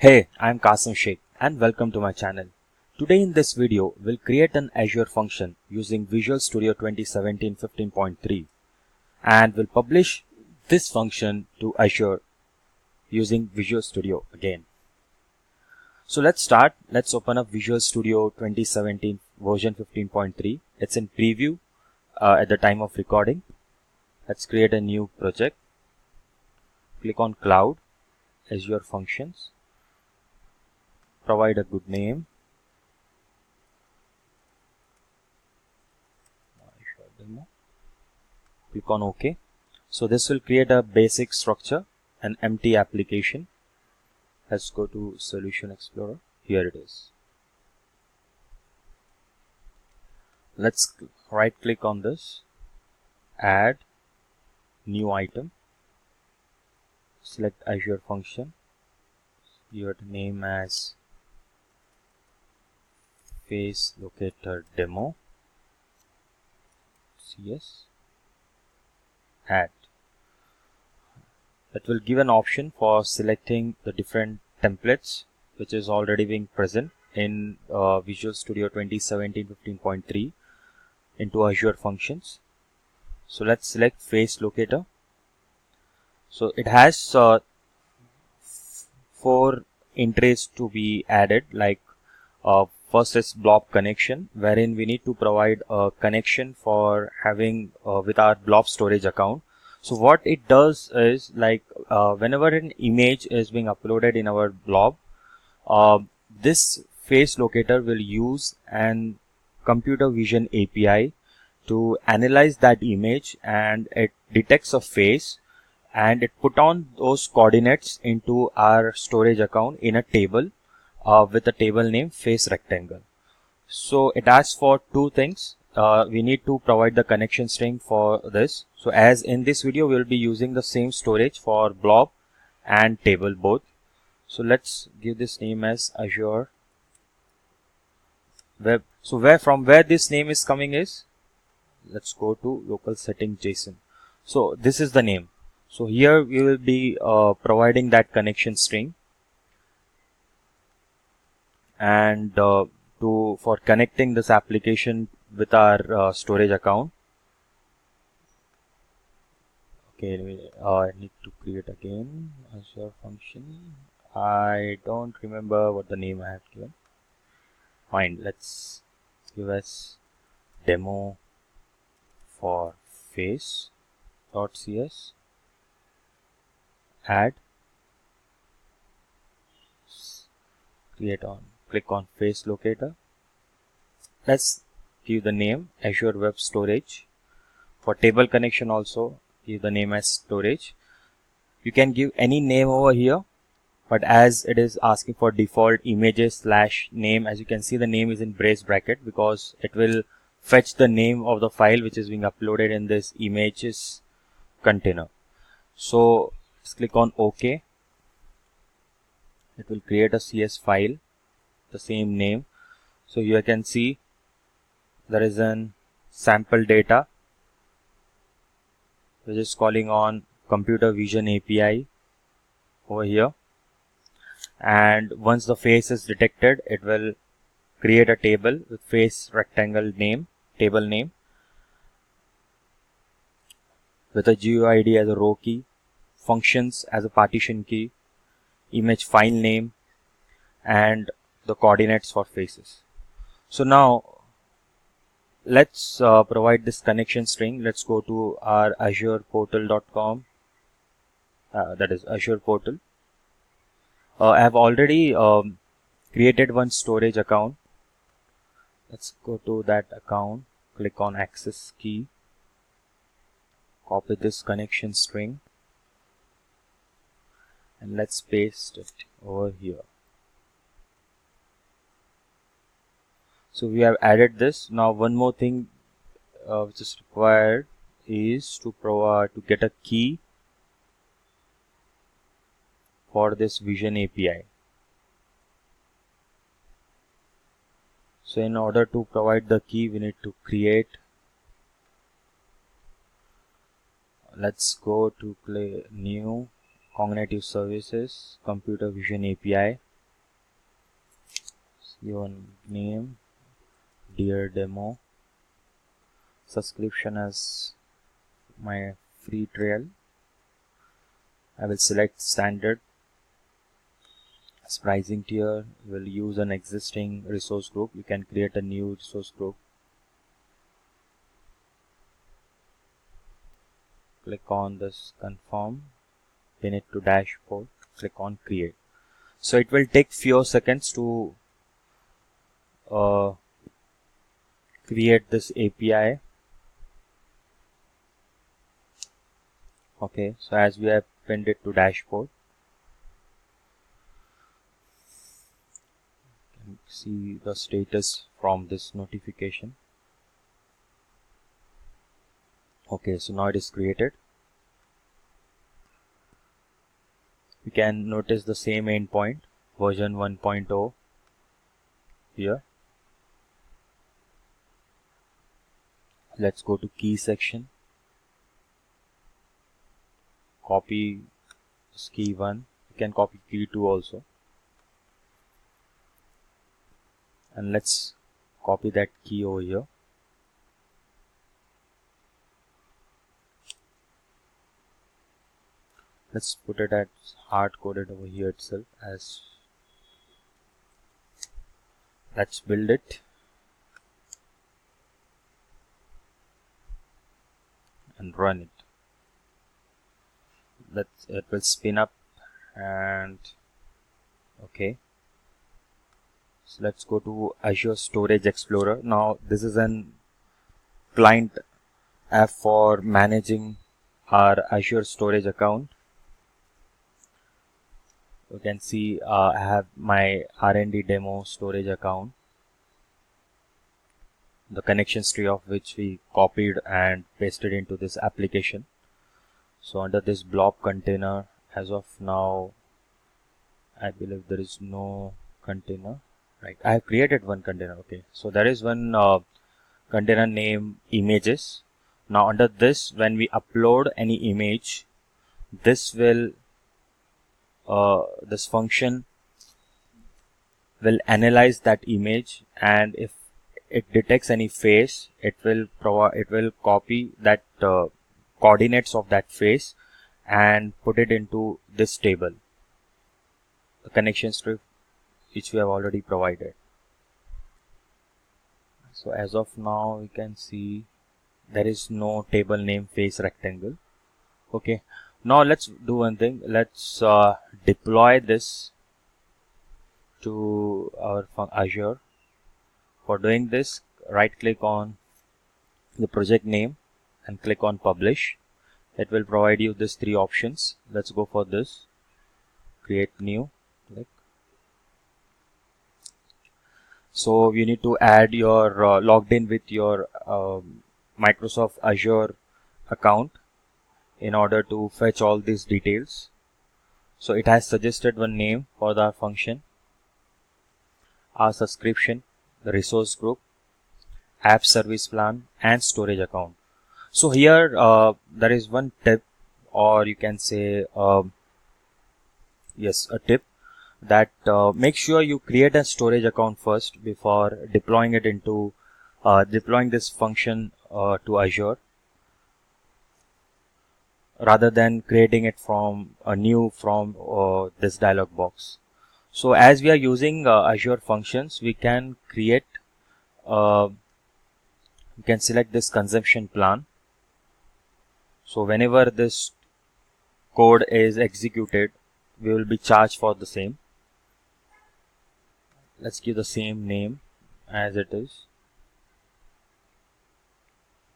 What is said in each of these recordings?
Hey, I'm Qasim Sheikh and welcome to my channel. Today in this video, we'll create an Azure function using Visual Studio 2017 15.3 and we'll publish this function to Azure using Visual Studio again. So let's start. Let's open up Visual Studio 2017 version 15.3. It's in preview at the time of recording. Let's create a new project. Click on Cloud, Azure Functions. Provide a good name. Click on OK. So this will create a basic structure, an empty application. Let's go to Solution Explorer. Here it is. Let's right click on this, add new item, select Azure function, give it a name as FaceLocator demo, CS, add. That will give an option for selecting the different templates which is already being present in Visual Studio 2017 15.3 into Azure Functions. So let's select FaceLocator. So it has 4 entries to be added, like first is blob connection, wherein we need to provide a connection for having with our blob storage account. So what it does is, like whenever an image is being uploaded in our blob, this FaceLocator will use an computer vision API to analyze that image, and it detects a face and it put on those coordinates into our storage account in a table with a table name face rectangle. So it asks for two things. We need to provide the connection string for this. So as in this video, we will be using the same storage for blob and table both. So let's give this name as Azure Web. So from where this name is coming is, let's go to local setting JSON. So this is the name. So here we will be providing that connection string, and for connecting this application with our storage account. Okay, I need to create again Azure function. I don't remember what the name I have given. Fine, let's give us demo for face.cs, add, click on FaceLocator. Let's give the name Azure Web Storage. For table connection also, give the name as storage. You can give any name over here, but as it is asking for default images / name, as you can see, the name is in brace bracket because it will fetch the name of the file which is being uploaded in this images container. So let's click on OK. It will create a CS file, the same name. So here you can see there is an sample data which is calling on computer vision API over here, and once the face is detected, it will create a table with face rectangle name, table name, with a GUID as a row key, functions as a partition key, image file name, and the coordinates for faces. So now let's provide this connection string. Let's go to our azureportal.com, that is Azure portal. I have already created one storage account. Let's go to that account, click on access key, copy this connection string, and let's paste it over here. So we have added this. Now one more thing which is required is to get a key for this Vision API. So in order to provide the key, we need to create. Let's go to new cognitive services, computer vision API. your name, dear demo, subscription as my free trial. I will select standard as pricing tier. We'll use an existing resource group. You can create a new resource group. Click on this confirm, pin it to dashboard, click on create. So it will take few seconds to create this API. Okay, so as we have pinned it to dashboard, you can see the status from this notification. Okay, so now it is created. We can notice the same endpoint, version 1.0 here. Let's go to key section. Copy this key 1. You can copy key 2 also. And let's copy that key over here. Let's put it as hard coded over here itself. As let's build it and run it. It will spin up and okay. So let's go to Azure Storage Explorer. Now this is an client app for managing our Azure storage account. You can see I have my R&D demo storage account, the connections tree of which we copied and pasted into this application. So under this blob container, as of now, I believe there is no container, right? I have created one container. Okay, so there is one container name images. Now under this, when we upload any image, this will this function will analyze that image, and if it detects any face, it will copy that coordinates of that face and put it into this table, the connection strip which we have already provided. So as of now, we can see there is no table name face rectangle. Okay, now let's do one thing. Let's deploy this to our Azure. For doing this, right click on the project name and click on publish. It will provide you these 3 options. Let's go for this. Create new. Click. So you need to add your logged in with your Microsoft Azure account in order to fetch all these details. So it has suggested one name for the function, our subscription, the resource group, app service plan, and storage account. So here there is one tip, or you can say yes, a tip, that make sure you create a storage account first before deploying it into deploying this function to Azure, rather than creating it from this dialog box. So as we are using Azure Functions, we can create we can select this consumption plan. So whenever this code is executed, we will be charged for the same. Let's give the same name as it is.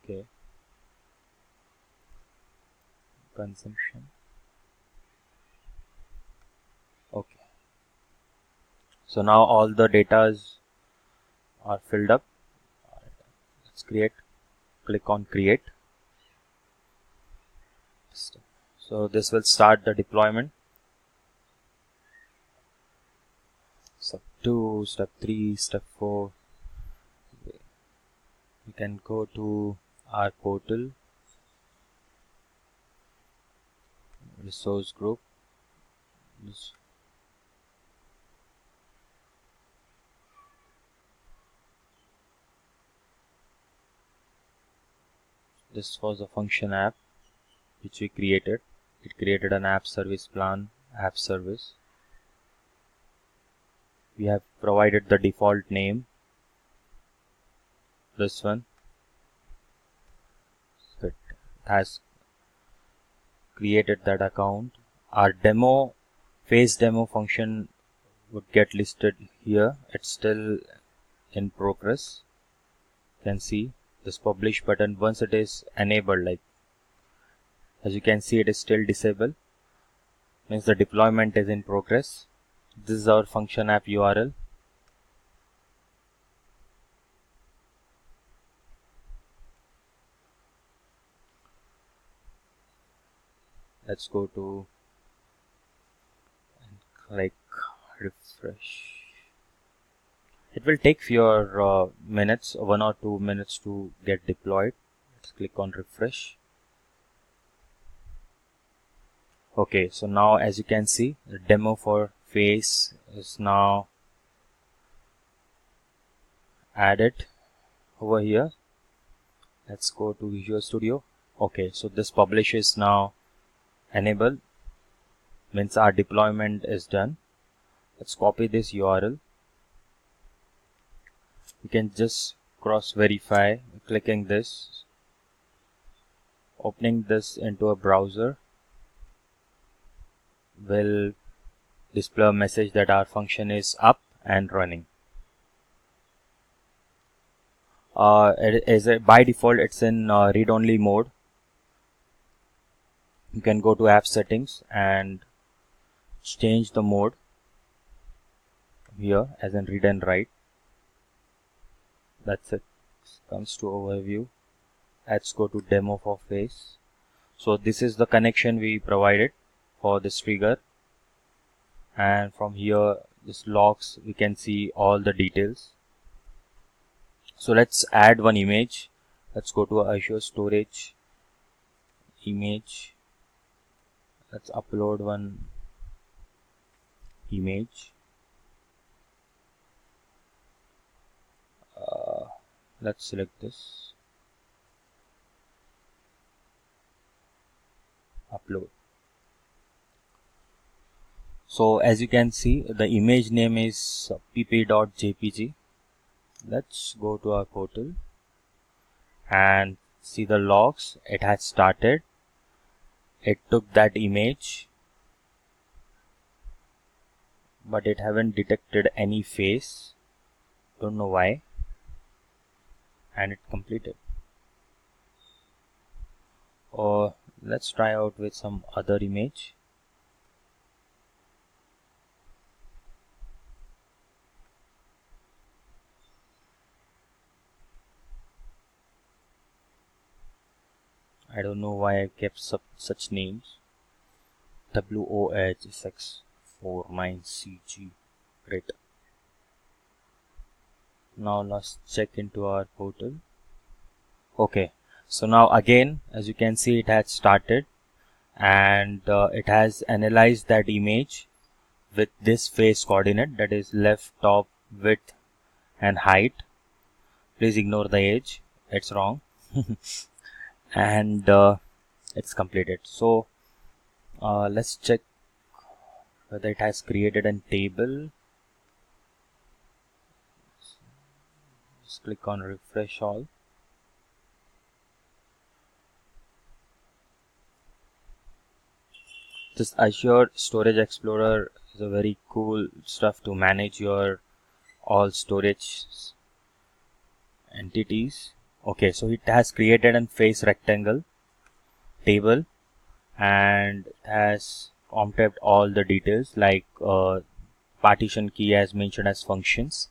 Okay, consumption. Okay, so now all the data are filled up. Let's create. Click on create. So this will start the deployment. Step 2, step 3, step 4. We can go to our portal, resource group. This was a function app which we created. It created an app service plan, app service. We have provided the default name, this one. So it has created that account. Our demo, face demo function would get listed here. It's still in progress. You can see this publish button. Once it is enabled, like as you can see, it is still disabled, means the deployment is in progress. This is our function app URL. Let's go to and click refresh. It will take few minutes, 1 or 2 minutes to get deployed. Let's click on refresh. Okay, so now as you can see, the demo for face is now added over here. Let's go to Visual Studio. Okay, so this publish is now enabled, means our deployment is done. Let's copy this URL. You can just cross verify clicking this, opening this into a browser will display a message that our function is up and running. It is by default it's in read-only mode. You can go to app settings and change the mode here as in read and write. That's it. Comes to overview. Let's go to demo for face. So this is the connection we provided for this trigger, and from here this logs we can see all the details. So let's add one image. Let's go to Azure storage, image. Let's upload one image. Let's select this, upload. So as you can see, the image name is pp.jpg. Let's go to our portal and see the logs. It has started. It took that image, but it haven't detected any face. Don't know why. And it completed. Or let's try out with some other image. I don't know why I kept such names. WOH649CG. Great. Now let's check into our portal. Okay, so now again, as you can see, it has started, and it has analyzed that image with this face coordinate, that is left, top, width and height. Please ignore the age, it's wrong. And it's completed. So let's check whether it has created a table. Just click on refresh all. This Azure Storage Explorer is a very cool stuff to manage your all storage entities. Okay, so it has created a face rectangle table, and it has prompted all the details like partition key as mentioned as functions,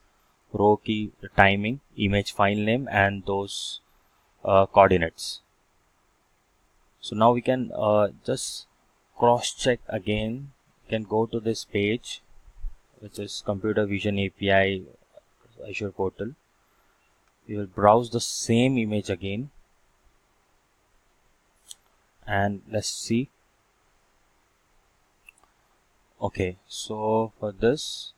row key, the timing, image file name, and those coordinates. So now we can just cross check again. You can go to this page, which is Computer Vision API Azure portal. We will browse the same image again, and let's see. Okay, so for this